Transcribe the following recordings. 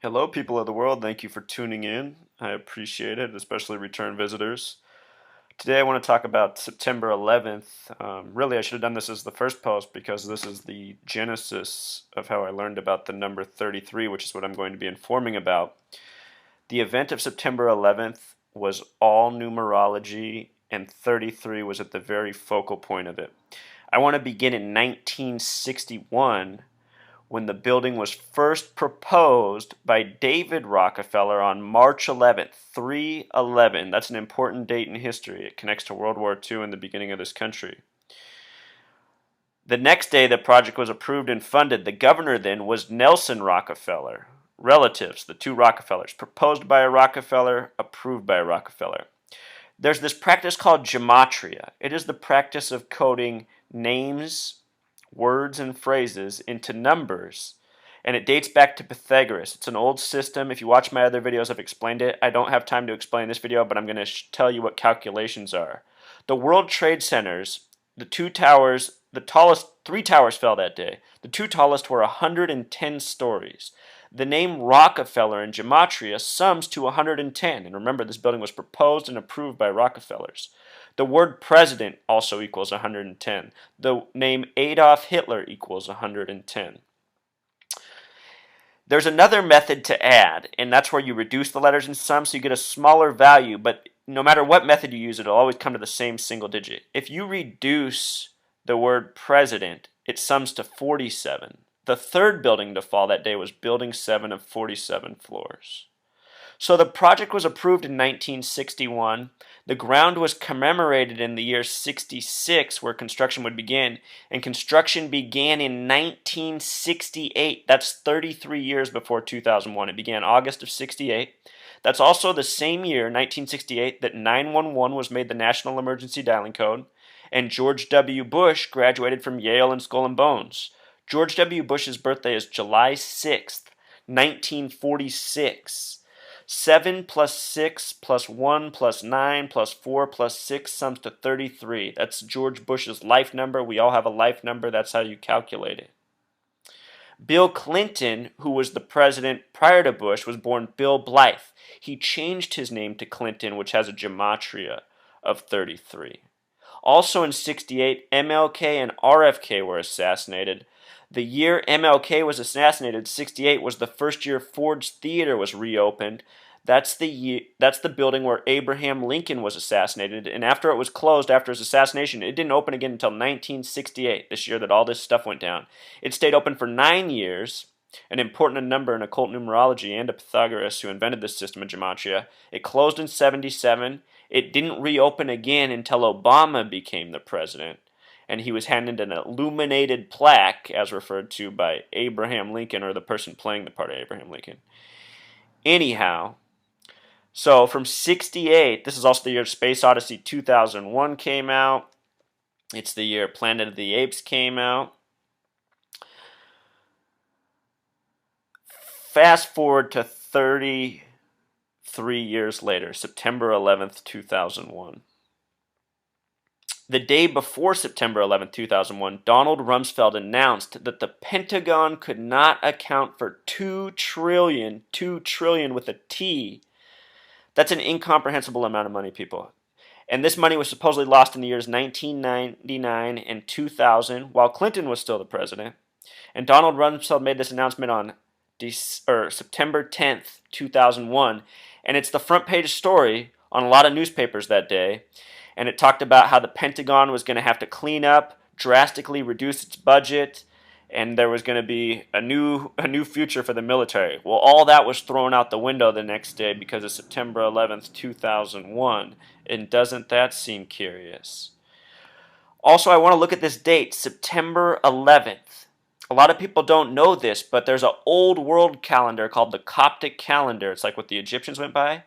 Hello, people of the world. Thank you for tuning in. I appreciate it, especially return visitors. Today, I want to talk about September 11th. Really, I should have done this as the first post because this is the genesis of how I learned about the number 33, which is what I'm going to be informing about. The event of September 11th was all numerology, and 33 was at the very focal point of it. I want to begin in 1961 when the building was first proposed by David Rockefeller on March 11th, 311. That's an important date in history. It connects to World War II and the beginning of this country. The next day the project was approved and funded. The governor then was Nelson Rockefeller. Relatives, the two Rockefellers, proposed by a Rockefeller, approved by a Rockefeller. There's this practice called gematria. It is the practice of coding names, words, and phrases into numbers, and it dates back to Pythagoras. It's an old system. If you watch my other videos, I've explained it. I don't have time to explain this video, but I'm going to tell you what calculations are. The World Trade Centers, the two towers, three towers fell that day. The two tallest were 110 stories. The name Rockefeller in gematria sums to 110. And remember, this building was proposed and approved by Rockefellers. The word president also equals 110. The name Adolf Hitler equals 110. There's another method to add, and that's where you reduce the letters in sum so you get a smaller value, but no matter what method you use, it'll always come to the same single digit. If you reduce the word president, it sums to 47. The third building to fall that day was Building 7 of 47 floors. So the project was approved in 1961. The ground was commemorated in the year 66, where construction would begin, and construction began in 1968. That's 33 years before 2001. It began August of 68. That's also the same year, 1968, that 911 was made the national emergency dialing code, and George W. Bush graduated from Yale and Skull and Bones. George W. Bush's birthday is July 6th, 1946. 7 plus 6 plus 1 plus 9 plus 4 plus 6 sums to 33. That's George Bush's life number. We all have a life number. That's how you calculate it. Bill Clinton, who was the president prior to Bush, was born Bill Blythe. He changed his name to Clinton, which has a gematria of 33. Also in 68, MLK and RFK were assassinated. The year MLK was assassinated, 68, was the first year Ford's Theater was reopened. That's the building where Abraham Lincoln was assassinated, and after it was closed after his assassination, it didn't open again until 1968, this year that all this stuff went down. It stayed open for 9 years, an important number in occult numerology, and to Pythagoras, who invented this system of gematria. It closed in 77. It didn't reopen again until Obama became the president, and he was handed an illuminated plaque, as referred to by Abraham Lincoln, or the person playing the part of Abraham Lincoln. Anyhow, so from 68, this is also the year Space Odyssey 2001 came out. It's the year Planet of the Apes came out. Fast forward to 33 years later, September 11th, 2001. The day before September 11th, 2001, Donald Rumsfeld announced that the Pentagon could not account for 2 trillion with a T. That's an incomprehensible amount of money, people. And this money was supposedly lost in the years 1999 and 2000 while Clinton was still the president. And Donald Rumsfeld made this announcement on September 10th, 2001. And it's the front page story on a lot of newspapers that day. And it talked about how the Pentagon was going to have to clean up, drastically reduce its budget, and there was going to be a new future for the military. Well, all that was thrown out the window the next day because of September 11th, 2001. And doesn't that seem curious? Also, I want to look at this date, September 11th. A lot of people don't know this, but there's an old world calendar called the Coptic calendar. It's like what the Egyptians went by.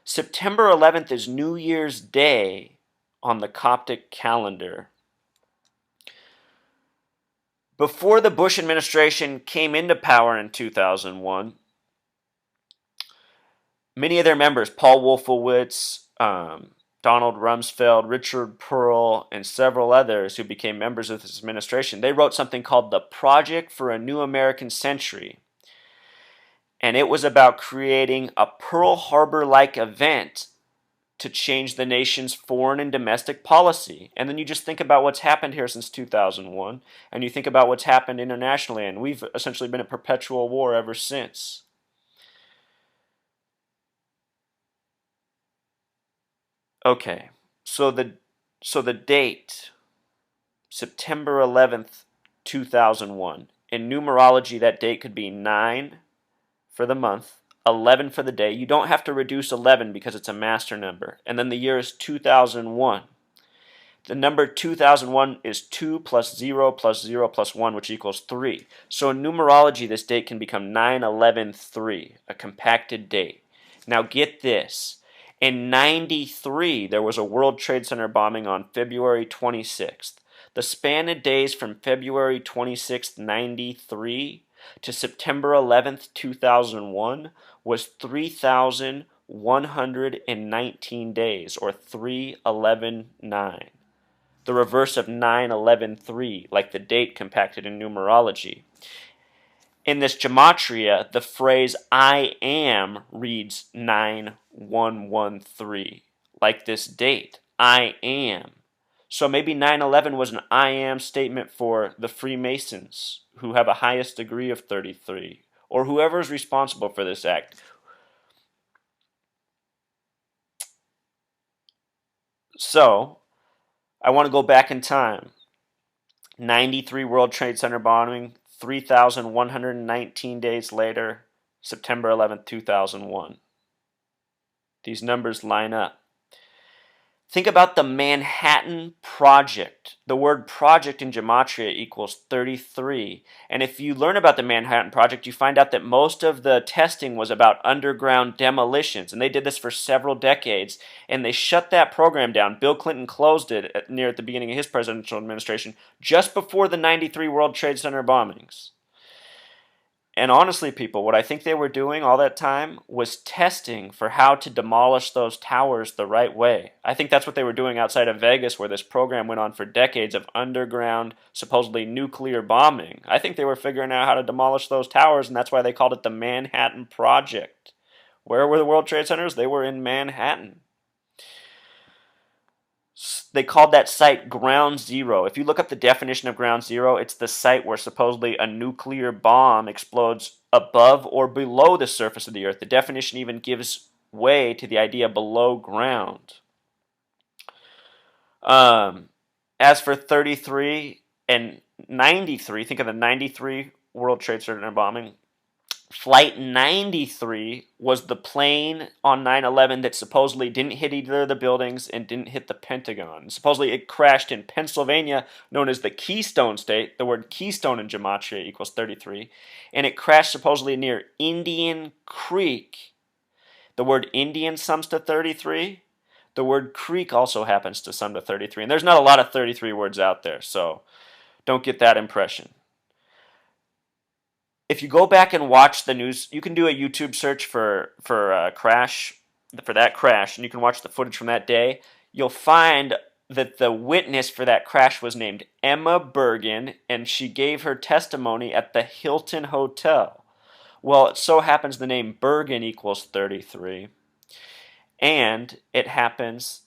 September 11th is New Year's Day on the Coptic calendar. Before the Bush administration came into power in 2001, many of their members, Paul Wolfowitz, Donald Rumsfeld, Richard Pearl, and several others who became members of this administration, they wrote something called the Project for a New American Century. And it was about creating a Pearl Harbor-like event to change the nation's foreign and domestic policy. And then you just think about what's happened here since 2001, and you think about what's happened internationally, and we've essentially been at perpetual war ever since. Okay, so the date, September 11th, 2001. In numerology, that date could be 9 for the month, 11 for the day. You don't have to reduce 11 because it's a master number. And then the year is 2001. The number 2001 is 2 plus 0 plus 0 plus 1, which equals 3. So in numerology, this date can become 9/11/3, a compacted date. Now get this. In 93, there was a World Trade Center bombing on February 26th. The span of days from February 26th, 93 to September 11th, 2001 was 3,119 days, or 3/11/9. The reverse of 9/11/3, like the date compacted in numerology. In this gematria, the phrase I am reads 9113, like this date, I am. So maybe 9/11 was an I am statement for the Freemasons, who have a highest degree of 33, or whoever is responsible for this act. So, I want to go back in time. 93 World Trade Center bombing, 3,119 days later, September 11th, 2001. These numbers line up. Think about the Manhattan Project. The word project in gematria equals 33. And if you learn about the Manhattan Project, you find out that most of the testing was about underground demolitions. And they did this for several decades. And they shut that program down. Bill Clinton closed it at the beginning of his presidential administration, just before the 93 World Trade Center bombings. And honestly, people, what I think they were doing all that time was testing for how to demolish those towers the right way. I think that's what they were doing outside of Vegas, where this program went on for decades of underground, supposedly nuclear bombing. I think they were figuring out how to demolish those towers, and that's why they called it the Manhattan Project. Where were the World Trade Centers? They were in Manhattan. They called that site Ground Zero. If you look up the definition of Ground Zero, it's the site where supposedly a nuclear bomb explodes above or below the surface of the earth. The definition even gives way to the idea below ground. As for 33 and 93, think of the 93 World Trade Center bombing. Flight 93 was the plane on 9/11 that supposedly didn't hit either of the buildings and didn't hit the Pentagon. Supposedly it crashed in Pennsylvania, known as the Keystone State. The word Keystone in gematria equals 33. And it crashed supposedly near Indian Creek. The word Indian sums to 33. The word Creek also happens to sum to 33. And there's not a lot of 33 words out there, so don't get that impression. If you go back and watch the news, you can do a YouTube search for that crash, and you can watch the footage from that day. You'll find that the witness for that crash was named Emma Bergen, and she gave her testimony at the Hilton Hotel. Well, it so happens the name Bergen equals 33, and it happens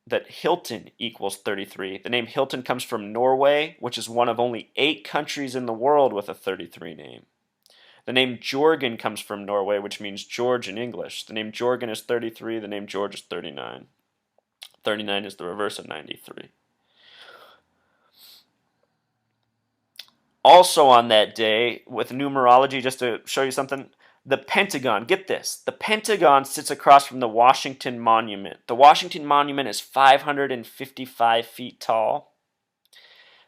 that Hilton equals 33. The name Hilton comes from Norway, which is one of only 8 countries in the world with a 33 name. The name Jorgen comes from Norway, which means George in English. The name Jorgen is 33, the name George is 39. 39 is the reverse of 93. Also on that day, with numerology, just to show you something, the Pentagon, get this, the Pentagon sits across from the Washington Monument. The Washington Monument is 555 feet tall.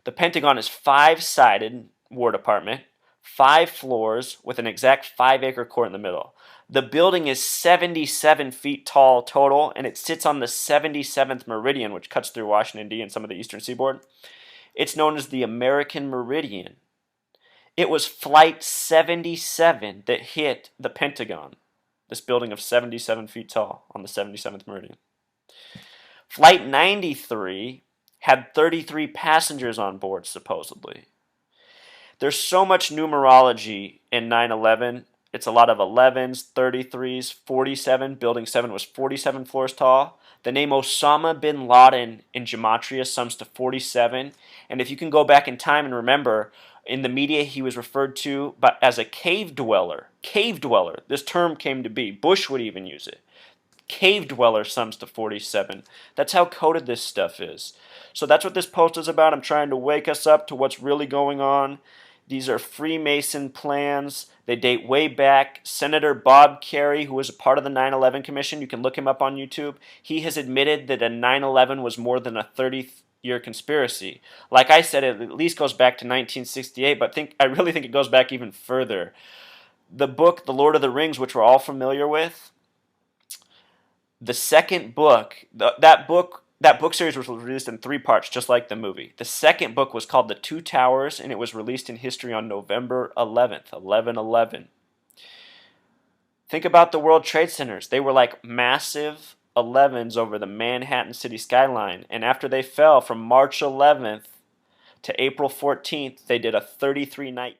The Pentagon is 5-sided, War Department, 5 floors with an exact 5-acre court in the middle. The building is 77 feet tall total, and it sits on the 77th meridian, which cuts through Washington, D. and some of the eastern seaboard. It's known as the American Meridian. It was Flight 77 that hit the Pentagon, this building of 77 feet tall on the 77th meridian. Flight 93 had 33 passengers on board, supposedly. There's so much numerology in 9/11. It's a lot of 11s, 33s, 47. Building 7 was 47 floors tall. The name Osama bin Laden in gematria sums to 47. And if you can go back in time and remember, in the media he was referred to as a cave dweller. Cave dweller. This term came to be. Bush would even use it. Cave dweller sums to 47. That's how coded this stuff is. So that's what this post is about. I'm trying to wake us up to what's really going on. These are Freemason plans. They date way back. Senator Bob Kerrey, who was a part of the 9/11 Commission, you can look him up on YouTube. He has admitted that a 9/11 was more than a 30-year conspiracy. Like I said, it at least goes back to 1968, but I really think it goes back even further. The book, The Lord of the Rings, which we're all familiar with, the second book, that book series was released in 3 parts, just like the movie. The second book was called The Two Towers, and it was released in history on November 11th, 11/11. Think about the World Trade Centers. They were like massive 11s over the Manhattan city skyline, and after they fell from March 11th to April 14th, they did a 33-night